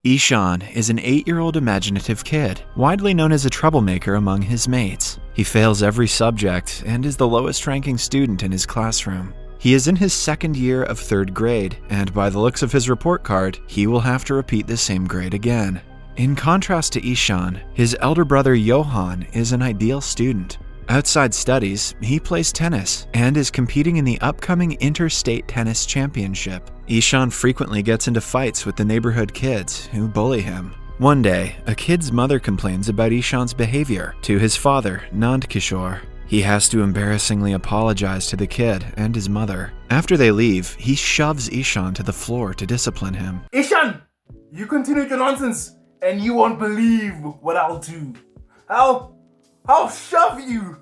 Ishaan is an 8-year-old imaginative kid, widely known as a troublemaker among his mates. He fails every subject and is the lowest-ranking student in his classroom. He is in his second year of 3rd grade, and by the looks of his report card, he will have to repeat the same grade again. In contrast to Ishaan, his elder brother Johan is an ideal student. Outside studies, he plays tennis and is competing in the upcoming Interstate Tennis Championship. Ishaan frequently gets into fights with the neighborhood kids who bully him. One day, a kid's mother complains about Ishaan's behavior to his father, Nand Kishore. He has to embarrassingly apologize to the kid and his mother. After they leave, he shoves Ishaan to the floor to discipline him. Ishaan, you continue your nonsense and you won't believe what I'll do. I'll shove you.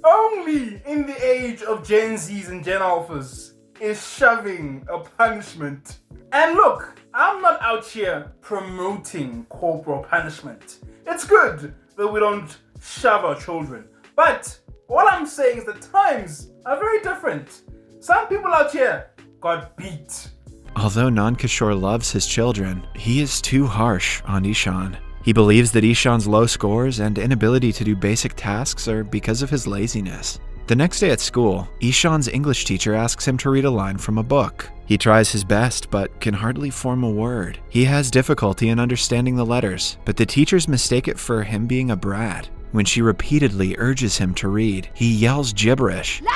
Only in the age of Gen Zs and Gen Alphas is shoving a punishment. And look, I'm not out here promoting corporal punishment. It's good that we don't shove our children. But all I'm saying is the times are very different. Some people out here got beat. Although Nand Kishore loves his children, he is too harsh on Ishaan. He believes that Ishaan's low scores and inability to do basic tasks are because of his laziness. The next day at school, Ishaan's English teacher asks him to read a line from a book. He tries his best, but can hardly form a word. He has difficulty in understanding the letters, but the teachers mistake it for him being a brat. When she repeatedly urges him to read, he yells gibberish. You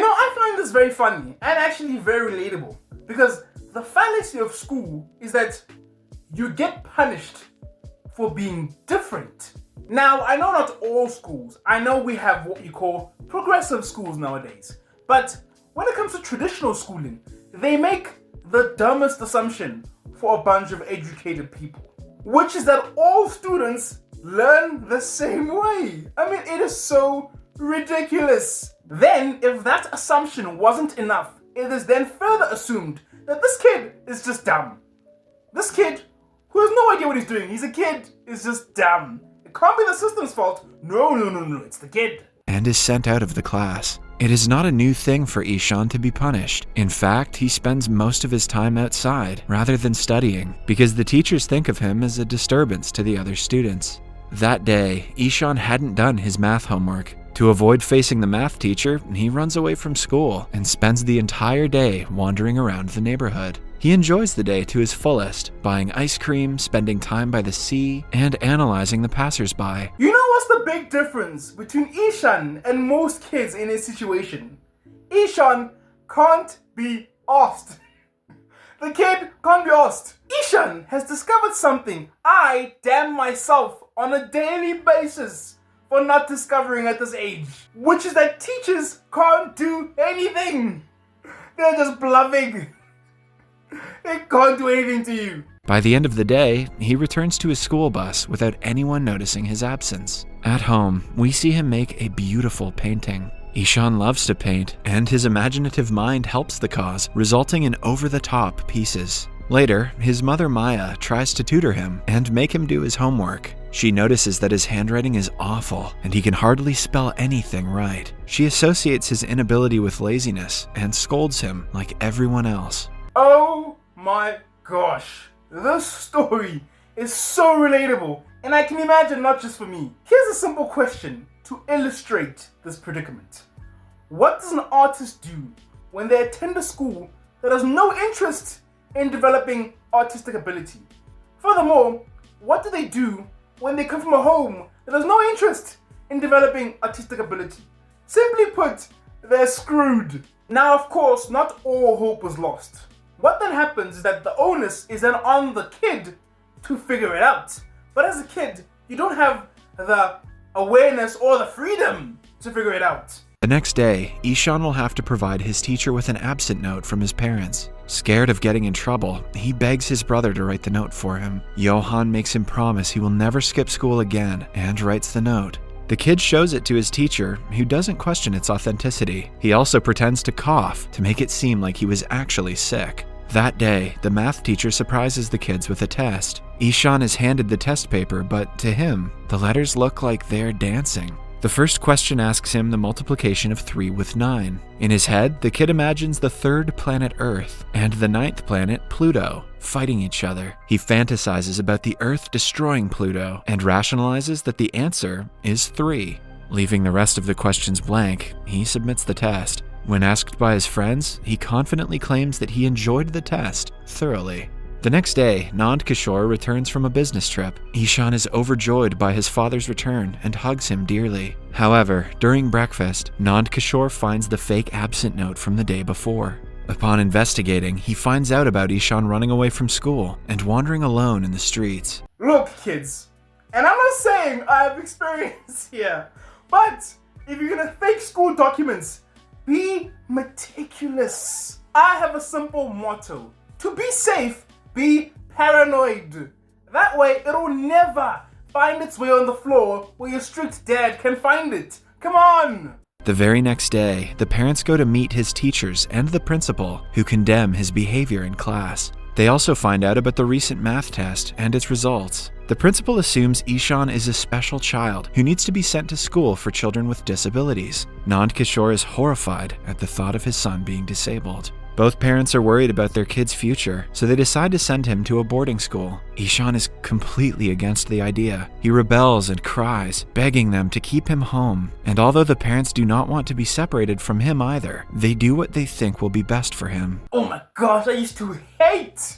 know, I find this very funny and actually very relatable, because the fallacy of school is that you get punished for being different. Now, I know not all schools. I know we have what you call progressive schools nowadays. But when it comes to traditional schooling, they make the dumbest assumption for a bunch of educated people, which is that all students learn the same way. I mean, it is so ridiculous. Then, if that assumption wasn't enough, it is then further assumed that this kid is just dumb. This kid, who has no idea what he's doing, he's a kid, is just dumb. It can't be the system's fault. No, it's the kid. And is sent out of the class. It is not a new thing for Ishaan to be punished. In fact, he spends most of his time outside rather than studying because the teachers think of him as a disturbance to the other students. That day, Ishaan hadn't done his math homework. To avoid facing the math teacher, he runs away from school and spends the entire day wandering around the neighborhood. He enjoys the day to his fullest, buying ice cream, spending time by the sea, and analyzing the passersby. You know what's the big difference between Ishaan and most kids in his situation? Ishaan can't be asked. The kid can't be asked. Ishaan has discovered something I damn myself on a daily basis for not discovering at this age, which is that teachers can't do anything. They're just bluffing. They can't do anything to you. By the end of the day, he returns to his school bus without anyone noticing his absence. At home, we see him make a beautiful painting. Ishaan loves to paint, and his imaginative mind helps the cause, resulting in over-the-top pieces. Later, his mother Maya tries to tutor him and make him do his homework. She notices that his handwriting is awful and he can hardly spell anything right. She associates his inability with laziness and scolds him like everyone else. Oh my gosh, this story is so relatable, and I can imagine not just for me. Here's a simple question to illustrate this predicament. What does an artist do when they attend a school that has no interest in developing artistic ability? Furthermore, what do they do when they come from a home that has no interest in developing artistic ability? Simply put, they're screwed. Now, of course, not all hope was lost. What then happens is that the onus is then on the kid to figure it out. But as a kid, you don't have the awareness or the freedom to figure it out. The next day, Ishaan will have to provide his teacher with an absent note from his parents. Scared of getting in trouble, he begs his brother to write the note for him. Johan makes him promise he will never skip school again and writes the note. The kid shows it to his teacher, who doesn't question its authenticity. He also pretends to cough to make it seem like he was actually sick. That day, the math teacher surprises the kids with a test. Ishaan is handed the test paper, but to him, the letters look like they're dancing. The first question asks him the multiplication of 3 with 9. In his head, the kid imagines the third planet Earth and the 9th planet Pluto fighting each other. He fantasizes about the Earth destroying Pluto and rationalizes that the answer is 3. Leaving the rest of the questions blank, he submits the test. When asked by his friends, he confidently claims that he enjoyed the test thoroughly. The next day, Nand Kishore returns from a business trip. Ishaan is overjoyed by his father's return and hugs him dearly. However, during breakfast, Nand Kishore finds the fake absent note from the day before. Upon investigating, he finds out about Ishaan running away from school and wandering alone in the streets. Look, kids, and I'm not saying I have experience here, but if you're gonna fake school documents, be meticulous. I have a simple motto: to be safe, be paranoid. That way, it'll never find its way on the floor where your strict dad can find it. Come on! The very next day, the parents go to meet his teachers and the principal, who condemn his behavior in class. They also find out about the recent math test and its results. The principal assumes Ishaan is a special child who needs to be sent to school for children with disabilities. Nand Kishore is horrified at the thought of his son being disabled. Both parents are worried about their kid's future, so they decide to send him to a boarding school. Ishaan is completely against the idea. He rebels and cries, begging them to keep him home. And although the parents do not want to be separated from him either, they do what they think will be best for him. Oh my gosh, I used to hate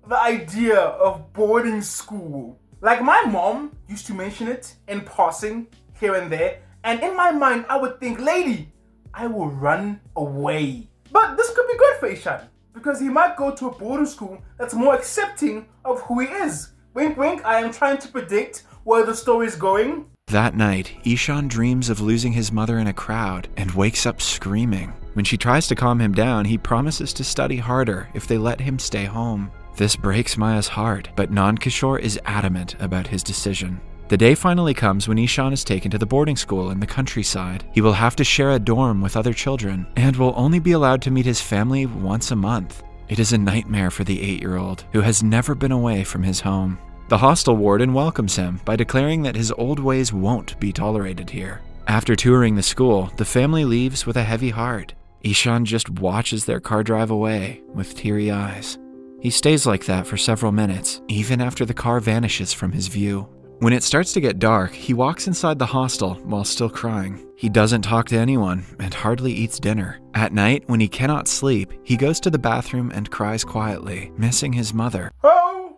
the idea of boarding school. Like, my mom used to mention it in passing here and there, and in my mind I would think, lady, I will run away. But this could be good for Ishaan, because he might go to a boarding school that's more accepting of who he is. Wink wink, I am trying to predict where the story is going. That night, Ishaan dreams of losing his mother in a crowd and wakes up screaming. When she tries to calm him down, he promises to study harder if they let him stay home. This breaks Maya's heart, but Nand Kishore is adamant about his decision. The day finally comes when Ishaan is taken to the boarding school in the countryside. He will have to share a dorm with other children and will only be allowed to meet his family once a month. It is a nightmare for the 8-year-old who has never been away from his home. The hostel warden welcomes him by declaring that his old ways won't be tolerated here. After touring the school, the family leaves with a heavy heart. Ishaan just watches their car drive away with teary eyes. He stays like that for several minutes, even after the car vanishes from his view. When it starts to get dark, he walks inside the hostel while still crying. He doesn't talk to anyone and hardly eats dinner. At night, when he cannot sleep, he goes to the bathroom and cries quietly, missing his mother. Oh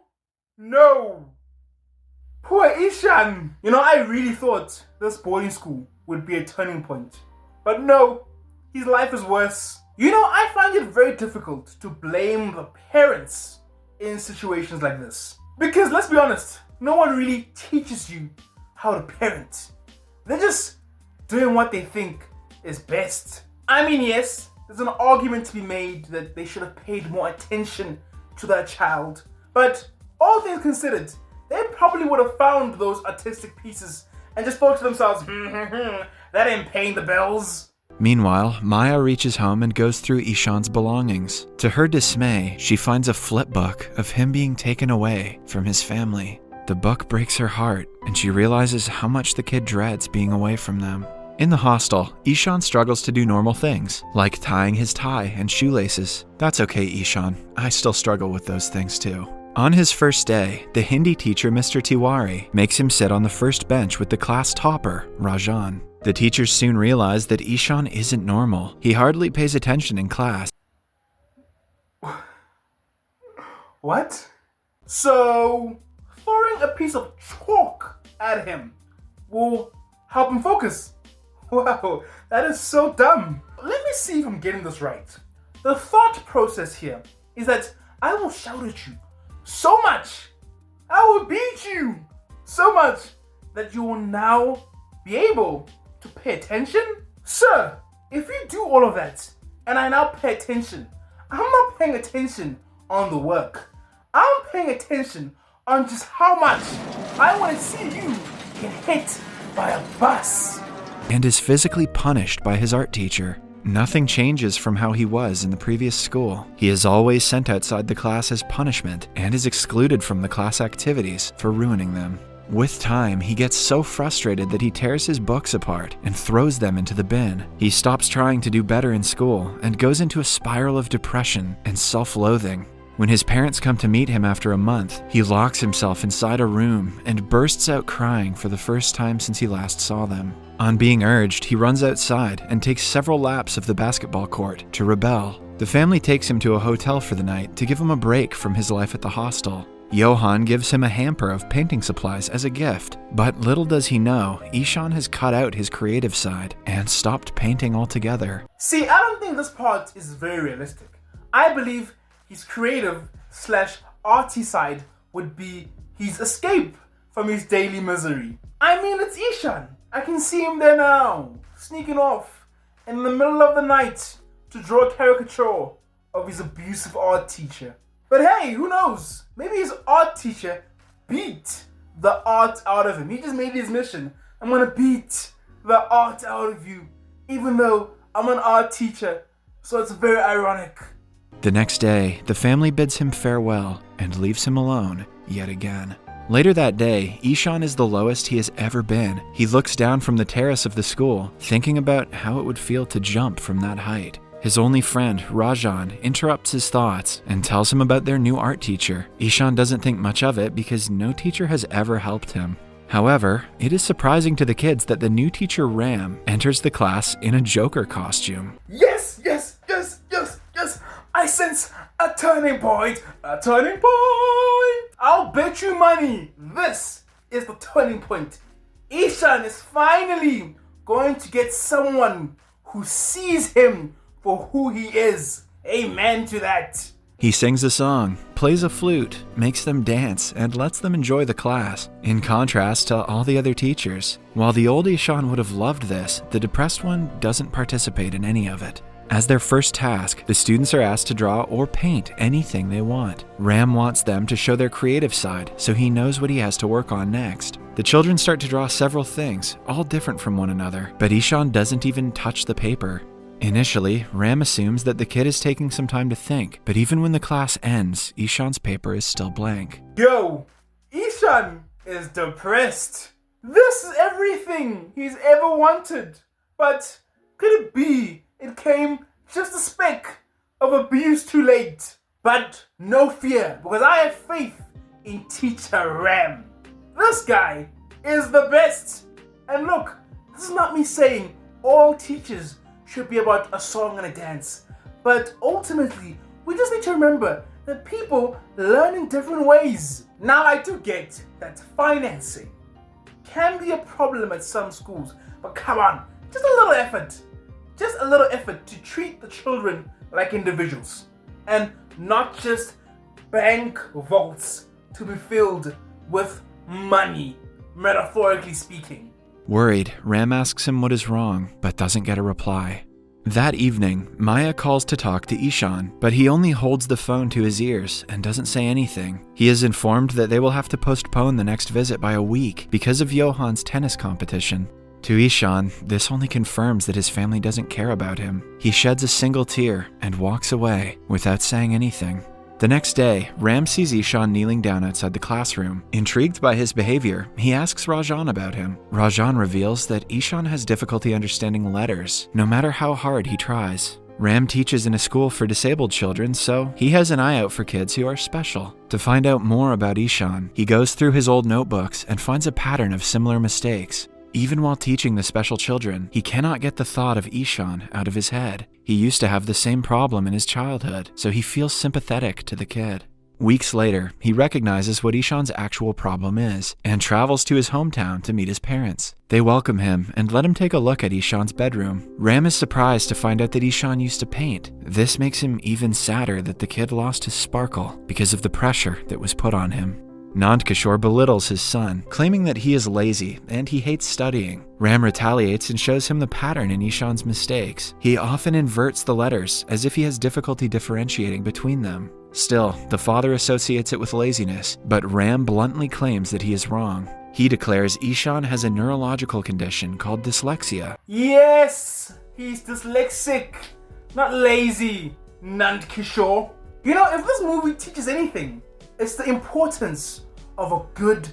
no! Poor Ishaan! You know, I really thought this boarding school would be a turning point. But no, his life is worse. You know, I find it very difficult to blame the parents in situations like this. Because let's be honest, no one really teaches you how to parent. They're just doing what they think is best. I mean, yes, there's an argument to be made that they should have paid more attention to their child. But all things considered, they probably would have found those artistic pieces and just thought to themselves, that ain't paying the bills. Meanwhile, Maya reaches home and goes through Ishaan's belongings. To her dismay, she finds a flip book of him being taken away from his family. The book breaks her heart, and she realizes how much the kid dreads being away from them. In the hostel, Ishaan struggles to do normal things, like tying his tie and shoelaces. That's okay, Ishaan. I still struggle with those things too. On his first day, the Hindi teacher, Mr. Tiwari, makes him sit on the first bench with the class topper, Rajan. The teachers soon realize that Ishaan isn't normal. He hardly pays attention in class. What? So, throwing a piece of chalk at him will help him focus? Wow, that is so dumb. Let me see if I'm getting this right. The thought process here is that I will shout at you so much, I will beat you so much that you will now be able to pay attention? Sir, if you do all of that and I now pay attention, I'm not paying attention on the work. I'm paying attention on just how much I want to see you get hit by a bus. And is physically punished by his art teacher. Nothing changes from how he was in the previous school. He is always sent outside the class as punishment and is excluded from the class activities for ruining them. With time, he gets so frustrated that he tears his books apart and throws them into the bin. He stops trying to do better in school and goes into a spiral of depression and self-loathing. When his parents come to meet him after a month, he locks himself inside a room and bursts out crying for the first time since he last saw them. On being urged, he runs outside and takes several laps of the basketball court to rebel. The family takes him to a hotel for the night to give him a break from his life at the hostel. Johan gives him a hamper of painting supplies as a gift, but little does he know, Ishaan has cut out his creative side and stopped painting altogether. See, I don't think this part is very realistic. I believe his creative/arty side would be his escape from his daily misery. I mean, it's Ishaan. I can see him there now, sneaking off in the middle of the night to draw a caricature of his abusive art teacher. But hey, who knows? Maybe his art teacher beat the art out of him. He just made his mission. I'm gonna beat the art out of you, even though I'm an art teacher. So it's very ironic. The next day, the family bids him farewell and leaves him alone yet again. Later that day, Ishaan is the lowest he has ever been. He looks down from the terrace of the school, thinking about how it would feel to jump from that height. His only friend, Rajan, interrupts his thoughts and tells him about their new art teacher. Ishaan doesn't think much of it because no teacher has ever helped him. However, it is surprising to the kids that the new teacher, Ram, enters the class in a Joker costume. Yes, yes, yes, yes, yes. I sense a turning point. A turning point. I'll bet you money this is the turning point. Ishaan is finally going to get someone who sees him for who he is. Amen to that. He sings a song, plays a flute, makes them dance, and lets them enjoy the class, in contrast to all the other teachers. While the old Ishaan would have loved this, the depressed one doesn't participate in any of it. As their first task, the students are asked to draw or paint anything they want. Ram wants them to show their creative side, so he knows what he has to work on next. The children start to draw several things, all different from one another, but Ishaan doesn't even touch the paper. Initially, Ram assumes that the kid is taking some time to think, but even when the class ends, Ishaan's paper is still blank. Yo, Ishaan is depressed. This is everything he's ever wanted. But could it be it came just a speck of abuse too late? But no fear, because I have faith in Teacher Ram. This guy is the best. And look, this is not me saying all teachers should be about a song and a dance. But ultimately, we just need to remember that people learn in different ways. Now, I do get that financing can be a problem at some schools, but come on, just a little effort. Just a little effort to treat the children like individuals and not just bank vaults to be filled with money, metaphorically speaking. Worried, Ram asks him what is wrong, but doesn't get a reply. That evening, Maya calls to talk to Ishaan, but he only holds the phone to his ears and doesn't say anything. He is informed that they will have to postpone the next visit by a week because of Johan's tennis competition. To Ishaan, this only confirms that his family doesn't care about him. He sheds a single tear and walks away without saying anything. The next day, Ram sees Ishaan kneeling down outside the classroom. Intrigued by his behavior, he asks Rajan about him. Rajan reveals that Ishaan has difficulty understanding letters, no matter how hard he tries. Ram teaches in a school for disabled children, so he has an eye out for kids who are special. To find out more about Ishaan, he goes through his old notebooks and finds a pattern of similar mistakes. Even while teaching the special children, he cannot get the thought of Ishaan out of his head. He used to have the same problem in his childhood, so he feels sympathetic to the kid. Weeks later, he recognizes what Ishaan's actual problem is and travels to his hometown to meet his parents. They welcome him and let him take a look at Ishaan's bedroom. Ram is surprised to find out that Ishaan used to paint. This makes him even sadder that the kid lost his sparkle because of the pressure that was put on him. Nandkishore belittles his son, claiming that he is lazy and he hates studying. Ram retaliates and shows him the pattern in Ishaan's mistakes. He often inverts the letters as if he has difficulty differentiating between them. Still, the father associates it with laziness, but Ram bluntly claims that he is wrong. He declares Ishaan has a neurological condition called dyslexia. Yes, he's dyslexic, not lazy, Nandkishore. You know, if this movie teaches anything, it's the importance of a good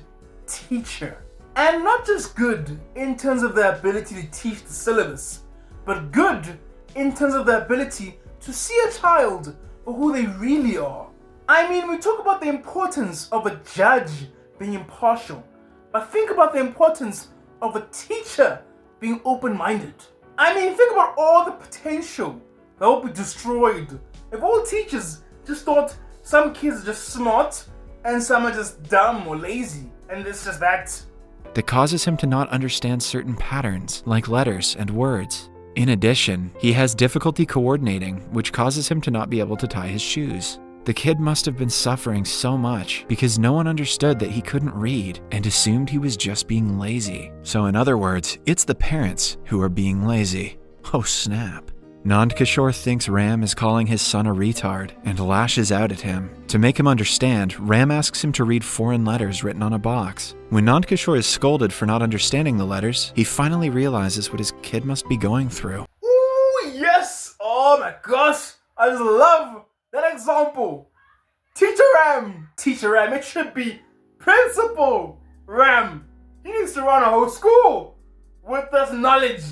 teacher. And not just good in terms of their ability to teach the syllabus, but good in terms of their ability to see a child for who they really are. I mean, we talk about the importance of a judge being impartial, but think about the importance of a teacher being open-minded. I mean, think about all the potential that will be destroyed if all teachers just thought some kids are just smart and some are just dumb or lazy, and it's just that causes him to not understand certain patterns, like letters and words. In addition, he has difficulty coordinating, which causes him to not be able to tie his shoes. The kid must have been suffering so much because no one understood that he couldn't read and assumed he was just being lazy. So in other words, it's the parents who are being lazy. Oh snap. Nand Kishore thinks Ram is calling his son a retard and lashes out at him. To make him understand, Ram asks him to read foreign letters written on a box. When Nand Kishore is scolded for not understanding the letters, he finally realizes what his kid must be going through. Ooh, yes! Oh my gosh! I just love that example. Teacher Ram! Teacher Ram, it should be Principal Ram. He needs to run a whole school with this knowledge.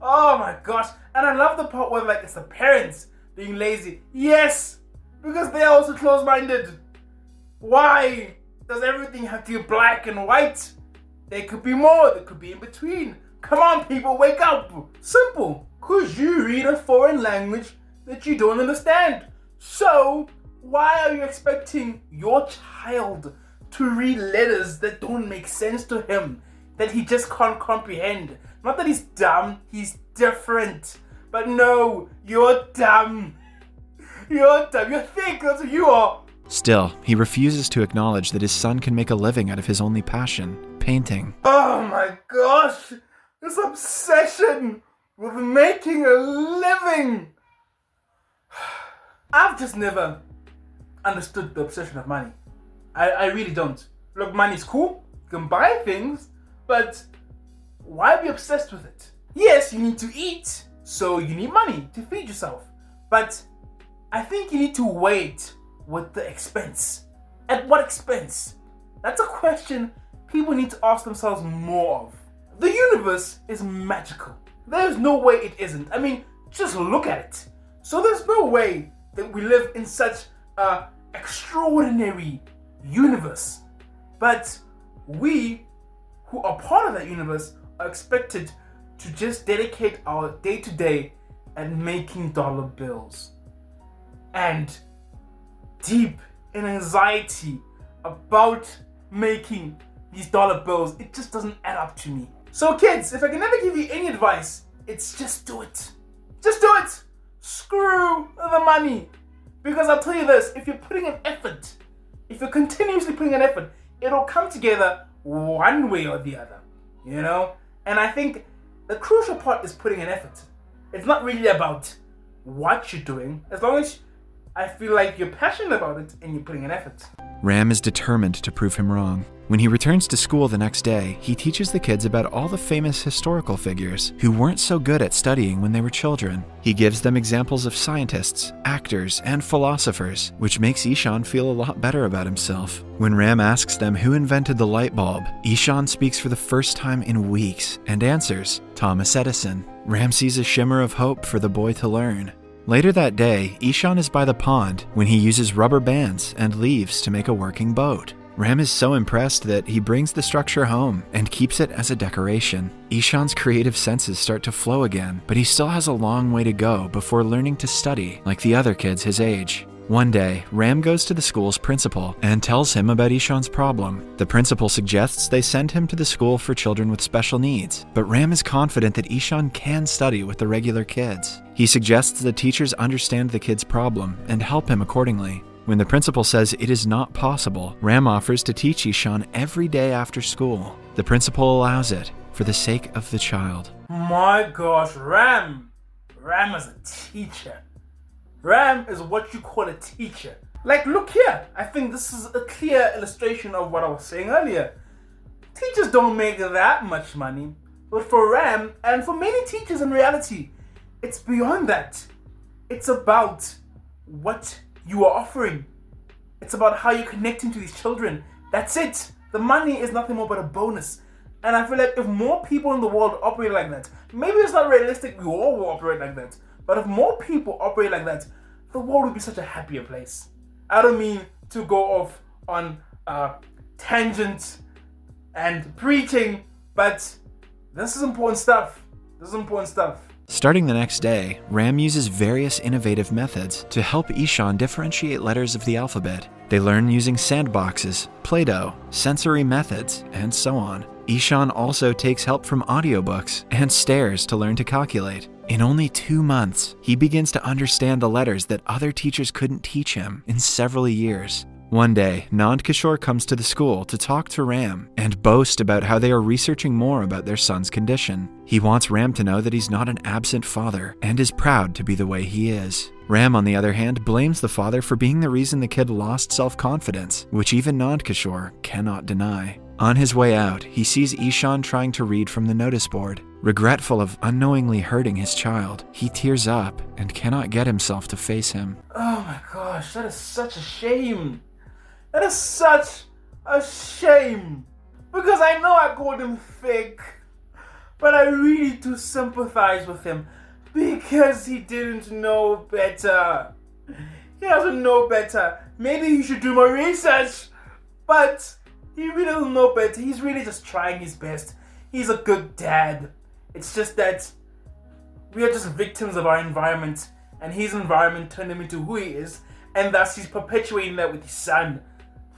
Oh my gosh. And I love the part where it's the parents being lazy. Yes, because they are also close-minded. Why does everything have to be black and white? There could be more, there could be in between. Come on people, wake up. Simple. Could you read a foreign language that you don't understand? So, why are you expecting your child to read letters that don't make sense to him, that he just can't comprehend? Not that he's dumb, he's different. But no, you're dumb. You're dumb. You're thick. That's what you are. Still, he refuses to acknowledge that his son can make a living out of his only passion, painting. Oh my gosh. This obsession with making a living. I've just never understood the obsession of money. I really don't. Look, money's cool. You can buy things. But why be obsessed with it? Yes, you need to eat. So you need money to feed yourself. But I think you need to weigh it with the expense. At what expense? That's a question people need to ask themselves more of. The universe is magical. There's no way it isn't. I mean, just look at it. So there's no way that we live in such an extraordinary universe. But we, who are part of that universe, are expected to just dedicate our day-to-day and making dollar bills. And deep in anxiety about making these dollar bills, it just doesn't add up to me. So kids, if I can ever give you any advice, it's just do it. Just do it. Screw the money. Because I'll tell you this, if you're putting an effort, if you're continuously putting an effort, it'll come together one way or the other, you know? And I think the crucial part is putting an effort. It's not really about what you're doing, as long as I feel like you're passionate about it and you're putting an effort. Ram is determined to prove him wrong. When he returns to school the next day, he teaches the kids about all the famous historical figures who weren't so good at studying when they were children. He gives them examples of scientists, actors, and philosophers, which makes Ishaan feel a lot better about himself. When Ram asks them who invented the light bulb, Ishaan speaks for the first time in weeks and answers, Thomas Edison. Ram sees a shimmer of hope for the boy to learn. Later that day, Ishaan is by the pond when he uses rubber bands and leaves to make a working boat. Ram is so impressed that he brings the structure home and keeps it as a decoration. Ishaan's creative senses start to flow again, but he still has a long way to go before learning to study like the other kids his age. One day, Ram goes to the school's principal and tells him about Ishaan's problem. The principal suggests they send him to the school for children with special needs, but Ram is confident that Ishaan can study with the regular kids. He suggests the teachers understand the kid's problem and help him accordingly. When the principal says it is not possible, Ram offers to teach Ishaan every day after school. The principal allows it for the sake of the child. My gosh, Ram is a teacher. Ram is what you call a teacher. Like, look here. I think this is a clear illustration of what I was saying earlier. Teachers don't make that much money. But for Ram, and for many teachers in reality, it's beyond that. It's about what you are offering. It's about how you're connecting to these children. That's it. The money is nothing more but a bonus. And I feel like if more people in the world operate like that, maybe it's not realistic we all will operate like that, but if more people operate like that, the world would be such a happier place. I don't mean to go off on tangents and preaching, but this is important stuff. Starting the next day, Ram uses various innovative methods to help Ishaan differentiate letters of the alphabet. They learn using sandboxes, Play-Doh, sensory methods, and so on. Ishaan also takes help from audiobooks and stares to learn to calculate. In only 2 months, he begins to understand the letters that other teachers couldn't teach him in several years. One day, Nand Kishore comes to the school to talk to Ram and boast about how they are researching more about their son's condition. He wants Ram to know that he's not an absent father and is proud to be the way he is. Ram, on the other hand, blames the father for being the reason the kid lost self-confidence, which even Nand Kishore cannot deny. On his way out, he sees Ishaan trying to read from the notice board. Regretful of unknowingly hurting his child, he tears up and cannot get himself to face him. Oh my gosh, that is such a shame. That is such a shame. Because I know I called him fake, but I really do sympathize with him because he didn't know better. He doesn't know better. Maybe he should do more research, but he really doesn't know better. He's really just trying his best. He's a good dad. It's just that we are just victims of our environment, and his environment turned him into who he is, and thus he's perpetuating that with his son.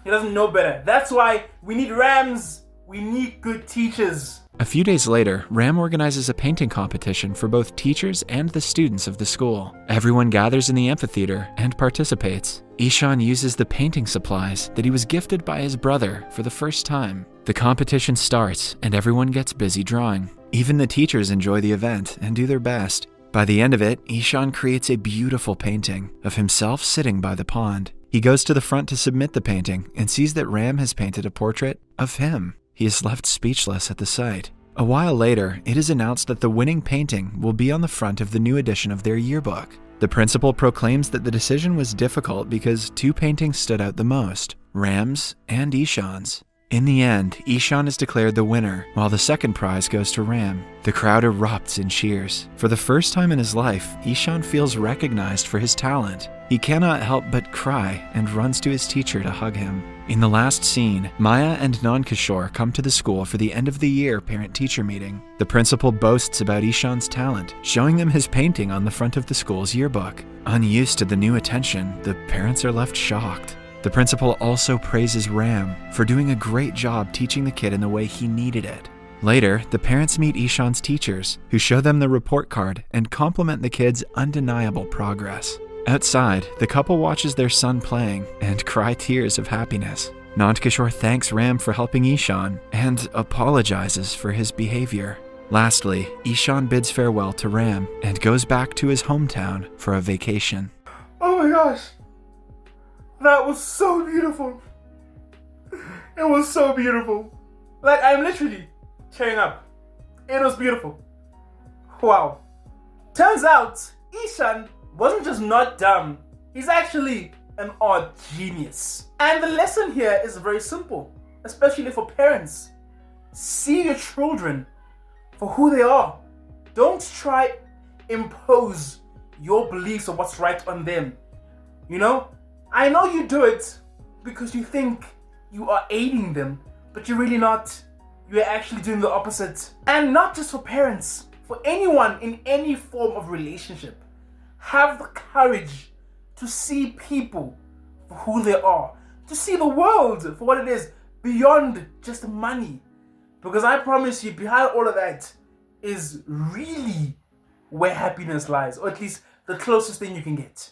He doesn't know better. That's why we need Rams. We need good teachers. A few days later, Ram organizes a painting competition for both teachers and the students of the school. Everyone gathers in the amphitheater and participates. Ishaan uses the painting supplies that he was gifted by his brother for the first time. The competition starts and everyone gets busy drawing. Even the teachers enjoy the event and do their best. By the end of it, Ishaan creates a beautiful painting of himself sitting by the pond. He goes to the front to submit the painting and sees that Ram has painted a portrait of him. He is left speechless at the sight. A while later, it is announced that the winning painting will be on the front of the new edition of their yearbook. The principal proclaims that the decision was difficult because 2 paintings stood out the most, Ram's and Ishaan's. In the end, Ishaan is declared the winner, while the second prize goes to Ram. The crowd erupts in cheers. For the first time in his life, Ishaan feels recognized for his talent. He cannot help but cry and runs to his teacher to hug him. In the last scene, Maya and Nand Kishore come to the school for the end of the year parent-teacher meeting. The principal boasts about Ishaan's talent, showing them his painting on the front of the school's yearbook. Unused to the new attention, the parents are left shocked. The principal also praises Ram for doing a great job teaching the kid in the way he needed it. Later, the parents meet Ishaan's teachers, who show them the report card and compliment the kid's undeniable progress. Outside, the couple watches their son playing and cry tears of happiness. Nand Kishore thanks Ram for helping Ishaan and apologizes for his behavior. Lastly, Ishaan bids farewell to Ram and goes back to his hometown for a vacation. Oh my gosh. That was so beautiful. It was so beautiful. Like, I'm literally tearing up. It was beautiful. Wow. Turns out, Ishaan wasn't just not dumb. He's actually an art genius. And the lesson here is very simple, especially for parents. See your children for who they are. Don't try impose your beliefs of what's right on them. You know? I know you do it because you think you are aiding them, but you're really not. You're actually doing the opposite. And not just for parents, for anyone in any form of relationship. Have the courage to see people for who they are, to see the world for what it is, beyond just money. Because I promise you, behind all of that is really where happiness lies, or at least the closest thing you can get.